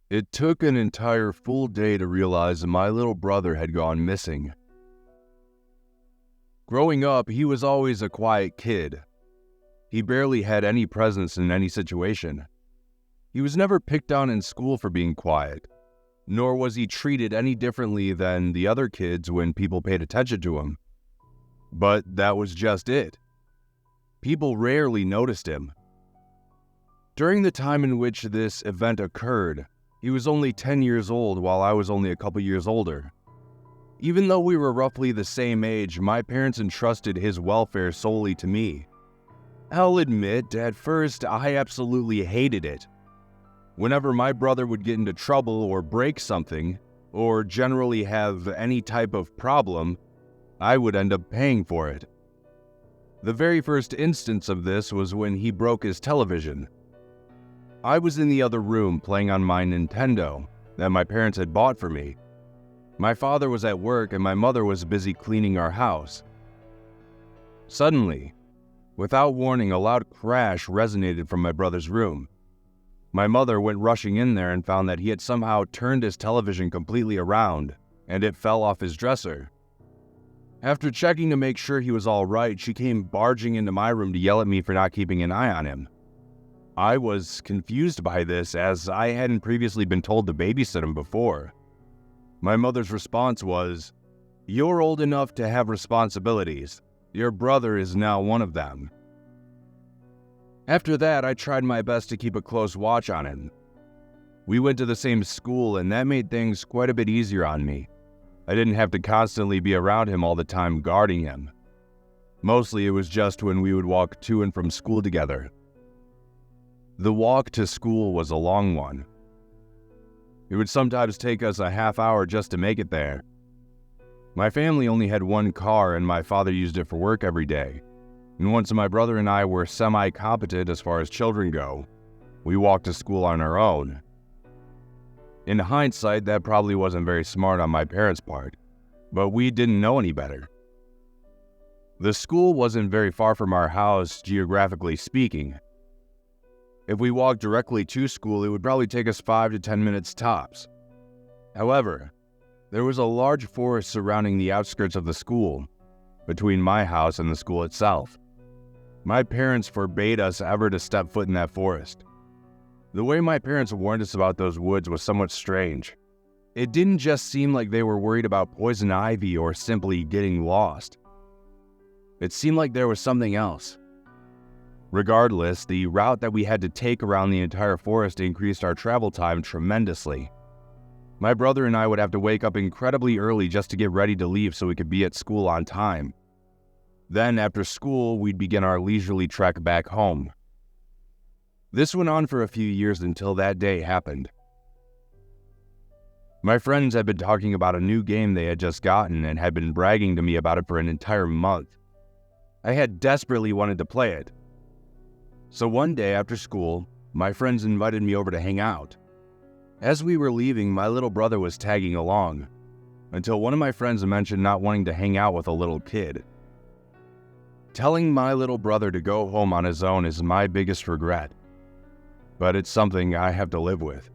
It took an entire full day to realize my little brother had gone missing. Growing up, he was always a quiet kid. He barely had any presence in any situation. He was never picked on in school for being quiet, nor was he treated any differently than the other kids when people paid attention to him. But that was just it. People rarely noticed him. During the time in which this event occurred, he was only 10 years old while I was only a couple years older. Even though we were roughly the same age, my parents entrusted his welfare solely to me. I'll admit, at first, I absolutely hated it. Whenever my brother would get into trouble or break something, or generally have any type of problem, I would end up paying for it. The very first instance of this was when he broke his television. I was in the other room playing on my Nintendo that my parents had bought for me. My father was at work and my mother was busy cleaning our house. Suddenly, without warning, a loud crash resonated from my brother's room. My mother went rushing in there and found that he had somehow turned his television completely around, and it fell off his dresser. After checking to make sure he was all right, she came barging into my room to yell at me for not keeping an eye on him. I was confused by this, as I hadn't previously been told to babysit him before. My mother's response was, "You're old enough to have responsibilities. Your brother is now one of them." After that, I tried my best to keep a close watch on him. We went to the same school, and that made things quite a bit easier on me. I didn't have to constantly be around him all the time guarding him. Mostly it was just when we would walk to and from school together. The walk to school was a long one. It would sometimes take us a half hour just to make it there. My family only had one car and my father used it for work every day. And once my brother and I were semi-competent as far as children go, we walked to school on our own. In hindsight, that probably wasn't very smart on my parents' part, but we didn't know any better. The school wasn't very far from our house, geographically speaking. If we walked directly to school, it would probably take us 5 to 10 minutes tops. However, there was a large forest surrounding the outskirts of the school, between my house and the school itself. My parents forbade us ever to step foot in that forest. The way my parents warned us about those woods was somewhat strange. It didn't just seem like they were worried about poison ivy or simply getting lost. It seemed like there was something else. Regardless, the route that we had to take around the entire forest increased our travel time tremendously. My brother and I would have to wake up incredibly early just to get ready to leave so we could be at school on time. Then, after school, we'd begin our leisurely trek back home. This went on for a few years until that day happened. My friends had been talking about a new game they had just gotten and had been bragging to me about it for an entire month. I had desperately wanted to play it. So one day after school, my friends invited me over to hang out. As we were leaving, my little brother was tagging along, until one of my friends mentioned not wanting to hang out with a little kid. Telling my little brother to go home on his own is my biggest regret, but it's something I have to live with.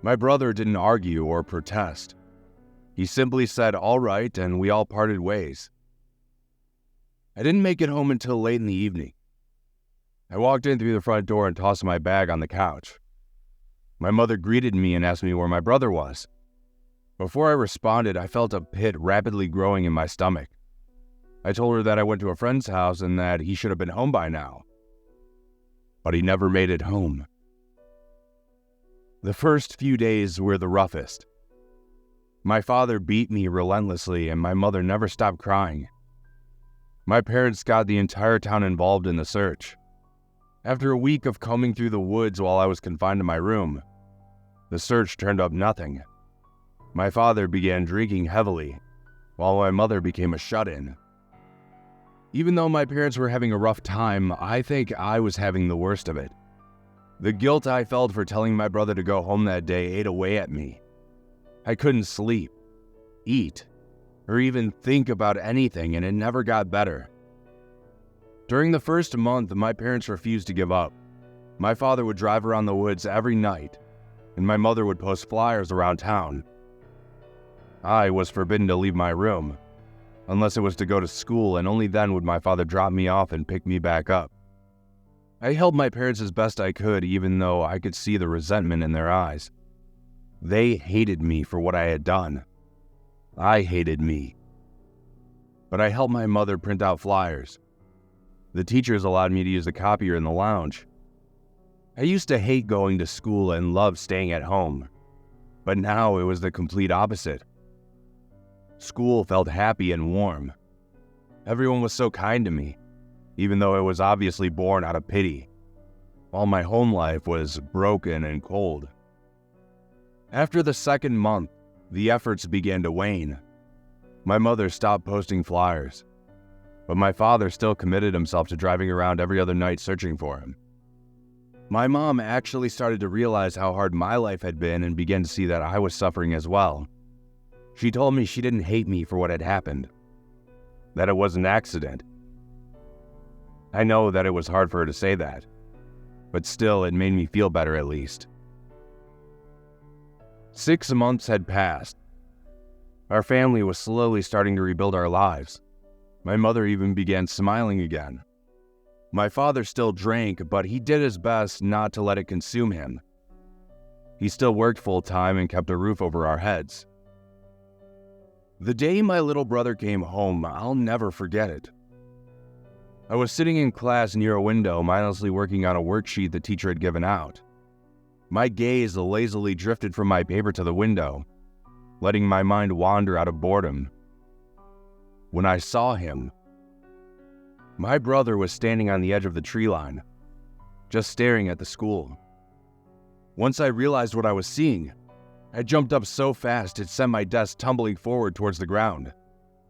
My brother didn't argue or protest. He simply said, "All right," and we all parted ways. I didn't make it home until late in the evening. I walked in through the front door and tossed my bag on the couch. My mother greeted me and asked me where my brother was. Before I responded, I felt a pit rapidly growing in my stomach. I told her that I went to a friend's house and that he should have been home by now. But he never made it home. The first few days were the roughest. My father beat me relentlessly and my mother never stopped crying. My parents got the entire town involved in the search. After a week of combing through the woods while I was confined to my room, the search turned up nothing. My father began drinking heavily, while my mother became a shut-in. Even though my parents were having a rough time, I think I was having the worst of it. The guilt I felt for telling my brother to go home that day ate away at me. I couldn't sleep, eat, or even think about anything, and it never got better. During the first month, my parents refused to give up. My father would drive around the woods every night, and my mother would post flyers around town. I was forbidden to leave my room, unless it was to go to school, and only then would my father drop me off and pick me back up. I held my parents as best I could, even though I could see the resentment in their eyes. They hated me for what I had done. I hated me. But I helped my mother print out flyers. The teachers allowed me to use the copier in the lounge. I used to hate going to school and loved staying at home, but now it was the complete opposite. School felt happy and warm. Everyone was so kind to me, even though it was obviously born out of pity, while my home life was broken and cold. After the second month, the efforts began to wane. My mother stopped posting flyers, but my father still committed himself to driving around every other night searching for him. My mom actually started to realize how hard my life had been and began to see that I was suffering as well. She told me she didn't hate me for what had happened, that it was an accident. I know that it was hard for her to say that, but still it made me feel better at least. 6 months had passed. Our family was slowly starting to rebuild our lives. My mother even began smiling again. My father still drank, but he did his best not to let it consume him. He still worked full-time and kept a roof over our heads. The day my little brother came home, I'll never forget it. I was sitting in class near a window, mindlessly working on a worksheet the teacher had given out. My gaze lazily drifted from my paper to the window, letting my mind wander out of boredom. When I saw him, my brother was standing on the edge of the tree line, just staring at the school. Once I realized what I was seeing, I jumped up so fast it sent my desk tumbling forward towards the ground.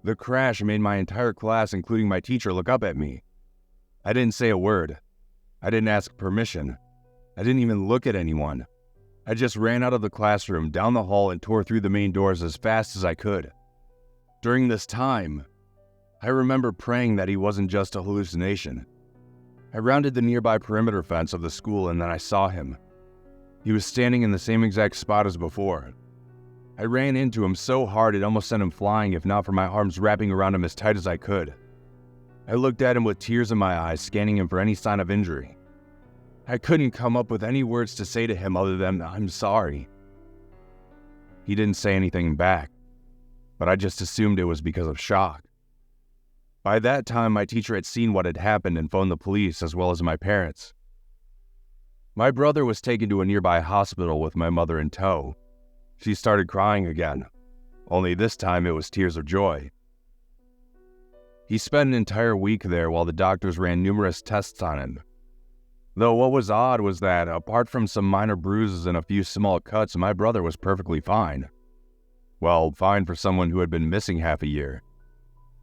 The crash made my entire class, including my teacher, look up at me. I didn't say a word. I didn't ask permission. I didn't even look at anyone. I just ran out of the classroom, down the hall, and tore through the main doors as fast as I could. During this time, I remember praying that he wasn't just a hallucination. I rounded the nearby perimeter fence of the school and then I saw him. He was standing in the same exact spot as before. I ran into him so hard it almost sent him flying, if not for my arms wrapping around him as tight as I could. I looked at him with tears in my eyes, scanning him for any sign of injury. I couldn't come up with any words to say to him other than, "I'm sorry." He didn't say anything back, but I just assumed it was because of shock. By that time, my teacher had seen what had happened and phoned the police as well as my parents. My brother was taken to a nearby hospital with my mother in tow. She started crying again, only this time it was tears of joy. He spent an entire week there while the doctors ran numerous tests on him. Though what was odd was that, apart from some minor bruises and a few small cuts, my brother was perfectly fine. Well, fine for someone who had been missing half a year.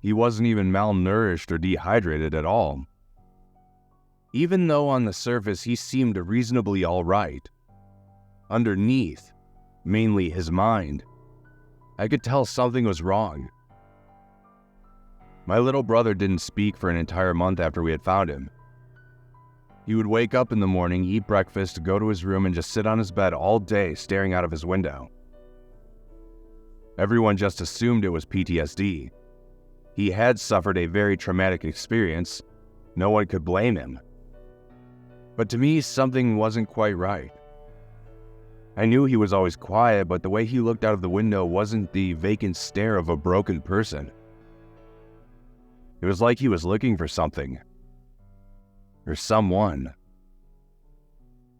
He wasn't even malnourished or dehydrated at all. Even though on the surface he seemed reasonably all right, underneath, mainly his mind, I could tell something was wrong. My little brother didn't speak for an entire month after we had found him. He would wake up in the morning, eat breakfast, go to his room, and just sit on his bed all day staring out of his window. Everyone just assumed it was PTSD. He had suffered a very traumatic experience. No one could blame him. But to me, something wasn't quite right. I knew he was always quiet, but the way he looked out of the window wasn't the vacant stare of a broken person. It was like he was looking for something. Or someone.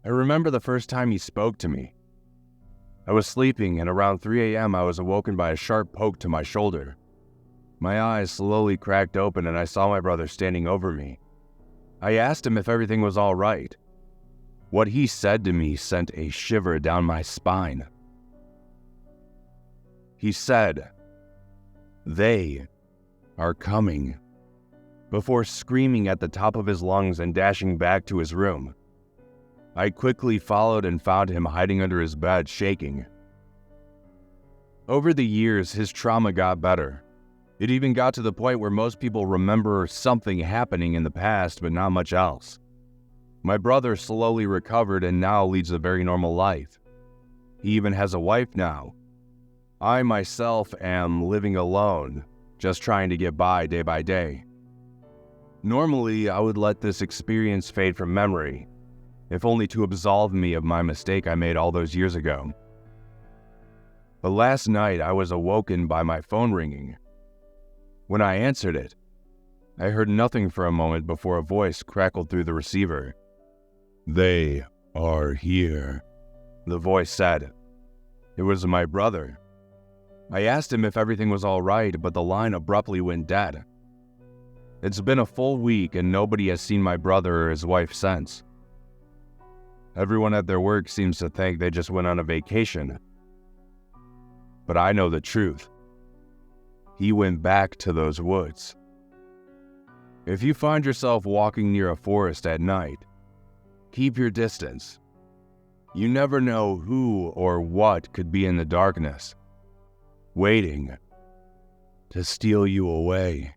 I remember the first time he spoke to me. I was sleeping, and around 3 a.m. I was awoken by a sharp poke to my shoulder. My eyes slowly cracked open and I saw my brother standing over me. I asked him if everything was all right. What he said to me sent a shiver down my spine. He said, "They are coming," before screaming at the top of his lungs and dashing back to his room. I quickly followed and found him hiding under his bed, shaking. Over the years, his trauma got better. It even got to the point where most people remember something happening in the past, but not much else. My brother slowly recovered and now leads a very normal life. He even has a wife now. I myself am living alone, just trying to get by day. Normally, I would let this experience fade from memory, if only to absolve me of my mistake I made all those years ago. But last night, I was awoken by my phone ringing. When I answered it, I heard nothing for a moment before a voice crackled through the receiver. "They are here," the voice said. It was my brother. I asked him if everything was all right, but the line abruptly went dead. It's been a full week and nobody has seen my brother or his wife since. Everyone at their work seems to think they just went on a vacation. But I know the truth. He went back to those woods. If you find yourself walking near a forest at night, keep your distance. You never know who or what could be in the darkness, waiting to steal you away.